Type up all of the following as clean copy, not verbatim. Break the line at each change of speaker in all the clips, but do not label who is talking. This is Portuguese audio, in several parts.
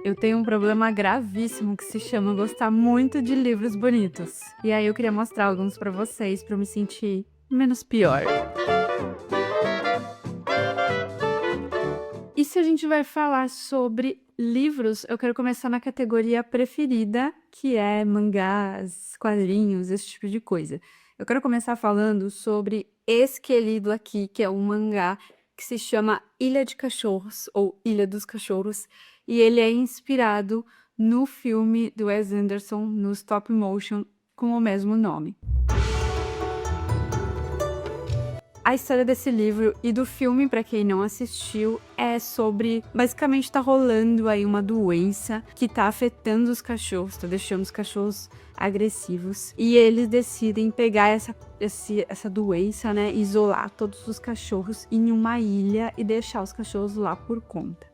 Eu tenho um problema gravíssimo que se chama gostar muito de livros bonitos. E aí eu queria mostrar alguns pra vocês pra eu me sentir menos pior. E se a gente vai falar sobre livros, eu quero começar na categoria preferida, que é mangás, quadrinhos, esse tipo de coisa. Eu quero começar falando sobre esse querido aqui, que é um mangá que se chama Ilha de Cachorros, ou Ilha dos Cachorros, e ele é inspirado no filme do Wes Anderson, no stop motion, com o mesmo nome. A história desse livro e do filme, pra quem não assistiu, é sobre... Basicamente tá rolando aí uma doença que tá afetando os cachorros, tá deixando os cachorros agressivos. E eles decidem pegar essa doença, né, isolar todos os cachorros em uma ilha e deixar os cachorros lá por conta.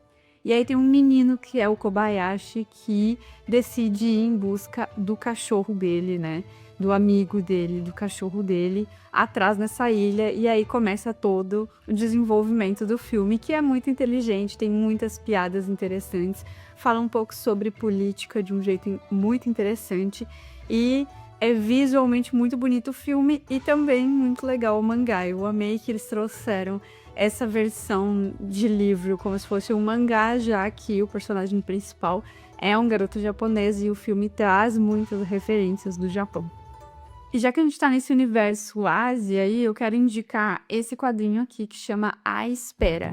E aí tem um menino que é o Kobayashi que decide ir em busca do cachorro dele, né? Do amigo dele, do cachorro dele, atrás nessa ilha, e aí começa todo o desenvolvimento do filme, que é muito inteligente, tem muitas piadas interessantes, fala um pouco sobre política de um jeito muito interessante, e é visualmente muito bonito o filme, e também muito legal o mangá. Eu amei que eles trouxeram essa versão de livro como se fosse um mangá, já que o personagem principal é um garoto japonês, e o filme traz muitas referências do Japão. E já que a gente tá nesse universo Ásia aí, eu quero indicar esse quadrinho aqui que chama A Espera,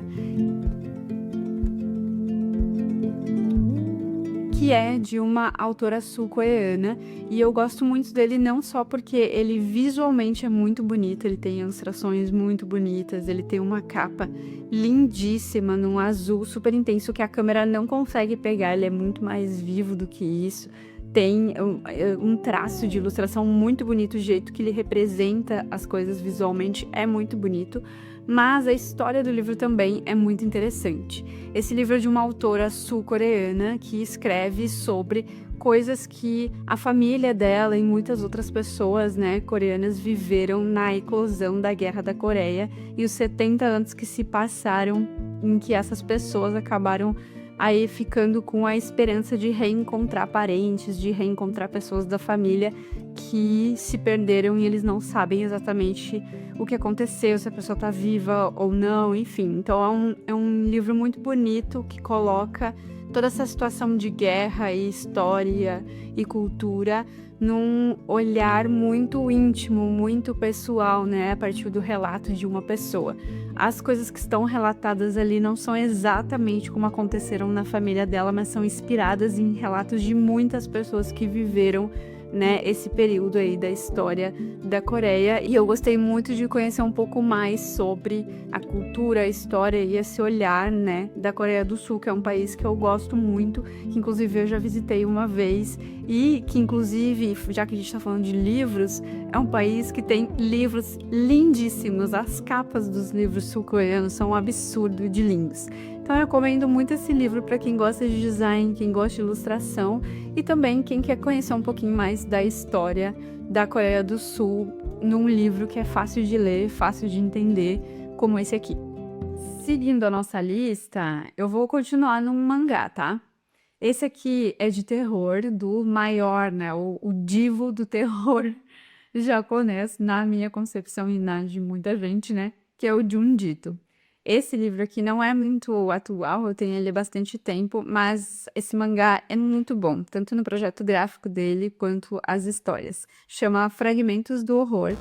que é de uma autora sul-coreana, e eu gosto muito dele não só porque ele visualmente é muito bonito, ele tem ilustrações muito bonitas, ele tem uma capa lindíssima num azul super intenso que a câmera não consegue pegar, ele é muito mais vivo do que isso. Tem um traço de ilustração muito bonito, o jeito que ele representa as coisas visualmente é muito bonito, mas a história do livro também é muito interessante. Esse livro é de uma autora sul-coreana que escreve sobre coisas que a família dela e muitas outras pessoas, né, coreanas viveram na eclosão da Guerra da Coreia e os 70 anos que se passaram em que essas pessoas acabaram aí ficando com a esperança de reencontrar parentes, de reencontrar pessoas da família que se perderam e eles não sabem exatamente o que aconteceu, se a pessoa tá viva ou não, enfim. Então é um livro muito bonito que coloca toda essa situação de guerra e história e cultura num olhar muito íntimo, muito pessoal, né, a partir do relato de uma pessoa. As coisas que estão relatadas ali não são exatamente como aconteceram na família dela, mas são inspiradas em relatos de muitas pessoas que viveram, né, esse período aí da história da Coreia, e eu gostei muito de conhecer um pouco mais sobre a cultura, a história e esse olhar, né, da Coreia do Sul, que é um país que eu gosto muito, que inclusive eu já visitei uma vez, e que inclusive, já que a gente tá falando de livros, é um país que tem livros lindíssimos, as capas dos livros sul-coreanos são um absurdo de lindos. Então eu recomendo muito esse livro para quem gosta de design, quem gosta de ilustração e também quem quer conhecer um pouquinho mais da história da Coreia do Sul num livro que é fácil de ler, fácil de entender, como esse aqui. Seguindo a nossa lista, eu vou continuar num mangá, tá? Esse aqui é de terror do maior, né? O divo do terror japonês, na minha concepção e na de muita gente, né? Que é o Junjito. Esse livro aqui não é muito atual, eu tenho ele há bastante tempo, mas esse mangá é muito bom, tanto no projeto gráfico dele quanto as histórias. Chama Fragmentos do Horror.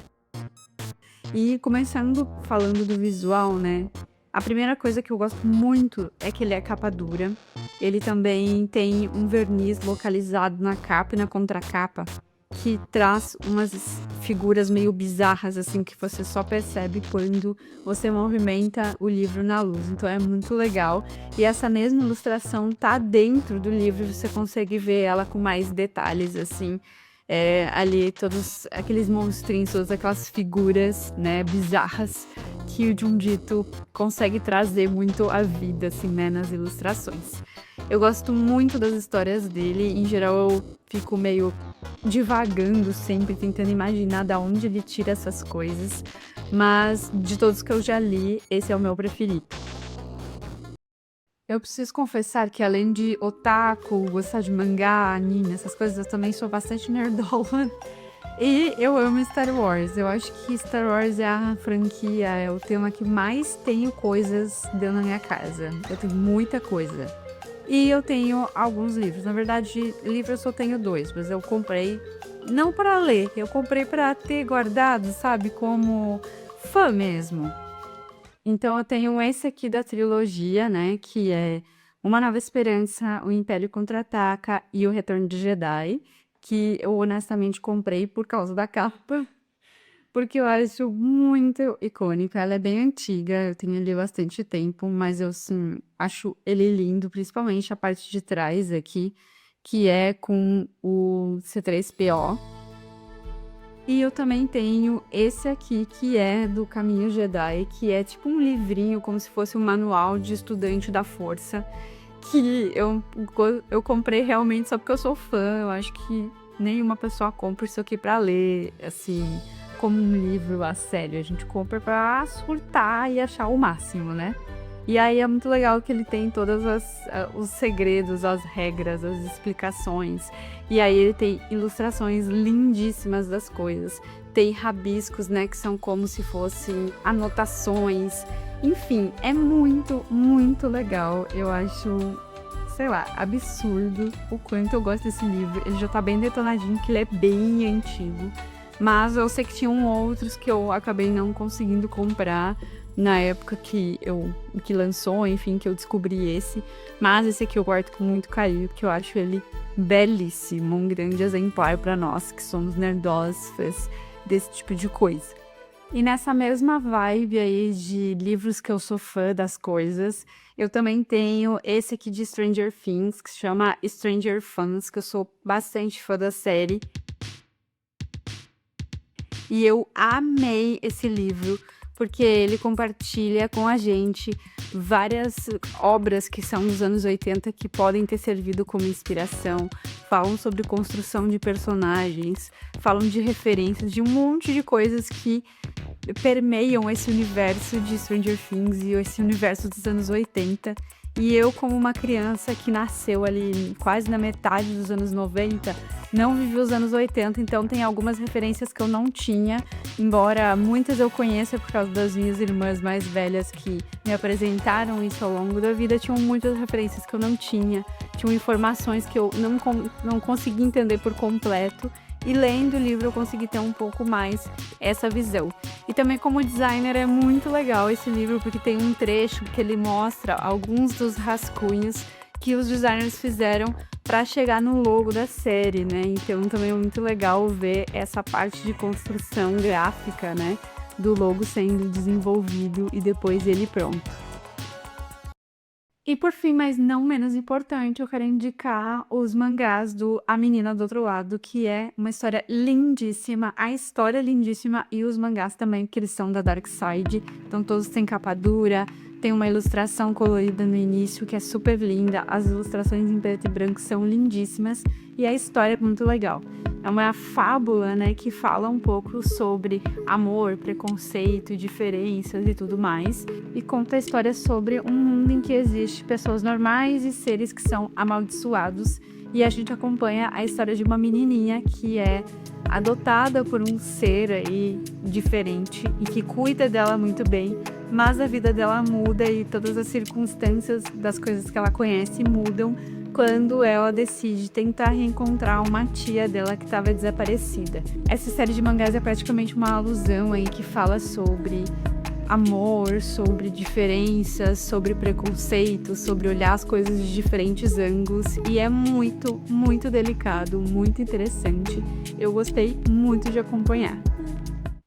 E começando falando do visual, né? A primeira coisa que eu gosto muito é que ele é capa dura. Ele também tem um verniz localizado na capa e na contracapa, que traz umas figuras meio bizarras, assim, que você só percebe quando você movimenta o livro na luz. Então é muito legal. E essa mesma ilustração tá dentro do livro, você consegue ver ela com mais detalhes, assim. Ali todos aqueles monstrinhos, todas aquelas figuras, né, bizarras que o Junjito consegue trazer muito à vida, assim, né, nas ilustrações. Eu gosto muito das histórias dele, em geral eu fico meio divagando sempre, tentando imaginar de onde ele tira essas coisas, mas de todos que eu já li, esse é o meu preferido. Eu preciso confessar que além de otaku, gostar de mangá, anime, essas coisas, eu também sou bastante nerdola. E eu amo Star Wars. Eu acho que Star Wars é a franquia, é o tema que mais tenho coisas dentro da minha casa. Eu tenho muita coisa. E eu tenho alguns livros. Na verdade, livros eu só tenho 2, mas eu comprei não para ler, eu comprei para ter guardado, sabe, como fã mesmo. Então eu tenho esse aqui da trilogia, né, que é Uma Nova Esperança, O Império Contra-Ataca e O Retorno de Jedi, que eu honestamente comprei por causa da capa, porque eu acho muito icônica. Ela é bem antiga, eu tenho ele há bastante tempo, mas eu, sim, acho ele lindo, principalmente a parte de trás aqui, que é com o C3PO. E eu também tenho esse aqui, que é do Caminho Jedi, que é tipo um livrinho, como se fosse um manual de estudante da força, que eu comprei realmente só porque eu sou fã. Eu acho que nenhuma pessoa compra isso aqui pra ler, assim, como um livro a sério. A gente compra pra surtar e achar o máximo, né? E aí é muito legal que ele tem todos os segredos, as regras, as explicações. E aí ele tem ilustrações lindíssimas das coisas. Tem rabiscos, né, que são como se fossem anotações. Enfim, é muito, muito legal. Eu acho, sei lá, absurdo o quanto eu gosto desse livro. Ele já tá bem detonadinho, que ele é bem antigo. Mas eu sei que tinham outros que eu acabei não conseguindo comprar na época que lançou, enfim, que eu descobri esse. Mas esse aqui eu guardo com muito carinho, porque eu acho ele belíssimo, um grande exemplar para nós que somos nerdolas, fãs desse tipo de coisa. E nessa mesma vibe aí de livros que eu sou fã das coisas, eu também tenho esse aqui de Stranger Things, que se chama Stranger Fans, que eu sou bastante fã da série. E eu amei esse livro, porque ele compartilha com a gente várias obras que são dos anos 80 que podem ter servido como inspiração, falam sobre construção de personagens, falam de referências, de um monte de coisas que permeiam esse universo de Stranger Things e esse universo dos anos 80. E eu, como uma criança que nasceu ali quase na metade dos anos 90, não vivi os anos 80, então tem algumas referências que eu não tinha, embora muitas eu conheça por causa das minhas irmãs mais velhas que me apresentaram isso ao longo da vida, tinham muitas referências que eu não tinha, tinham informações que eu não consegui entender por completo. E lendo o livro eu consegui ter um pouco mais essa visão. E também como designer é muito legal esse livro, porque tem um trecho que ele mostra alguns dos rascunhos que os designers fizeram para chegar no logo da série, né? Então também é muito legal ver essa parte de construção gráfica, né, do logo sendo desenvolvido e depois ele pronto. E por fim, mas não menos importante, eu quero indicar os mangás do A Menina do Outro Lado, que é uma história lindíssima, a história é lindíssima e os mangás também, porque eles são da Dark Side, então todos têm capa dura, tem uma ilustração colorida no início que é super linda, as ilustrações em preto e branco são lindíssimas e a história é muito legal. É uma fábula, né, que fala um pouco sobre amor, preconceito, diferenças e tudo mais. E conta a história sobre um mundo em que existe pessoas normais e seres que são amaldiçoados. E a gente acompanha a história de uma menininha que é adotada por um ser aí diferente e que cuida dela muito bem, mas a vida dela muda e todas as circunstâncias das coisas que ela conhece mudam quando ela decide tentar reencontrar uma tia dela que estava desaparecida. Essa série de mangás é praticamente uma alusão aí que fala sobre amor, sobre diferenças, sobre preconceito, sobre olhar as coisas de diferentes ângulos e é muito, muito delicado, muito interessante. Eu gostei muito de acompanhar.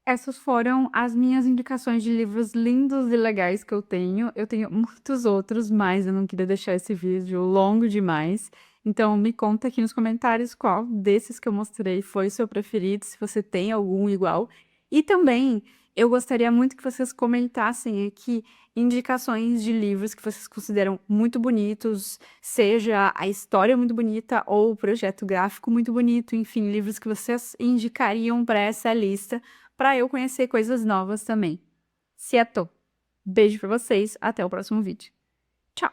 Essas foram as minhas indicações de livros lindos e legais que eu tenho. Eu tenho muitos outros, mas eu não queria deixar esse vídeo longo demais. Então, me conta aqui nos comentários qual desses que eu mostrei foi o seu preferido, se você tem algum igual. E também, eu gostaria muito que vocês comentassem aqui indicações de livros que vocês consideram muito bonitos, seja a história muito bonita ou o projeto gráfico muito bonito, enfim, livros que vocês indicariam para essa lista para eu conhecer coisas novas também. Certo? Beijo pra vocês, até o próximo vídeo. Tchau!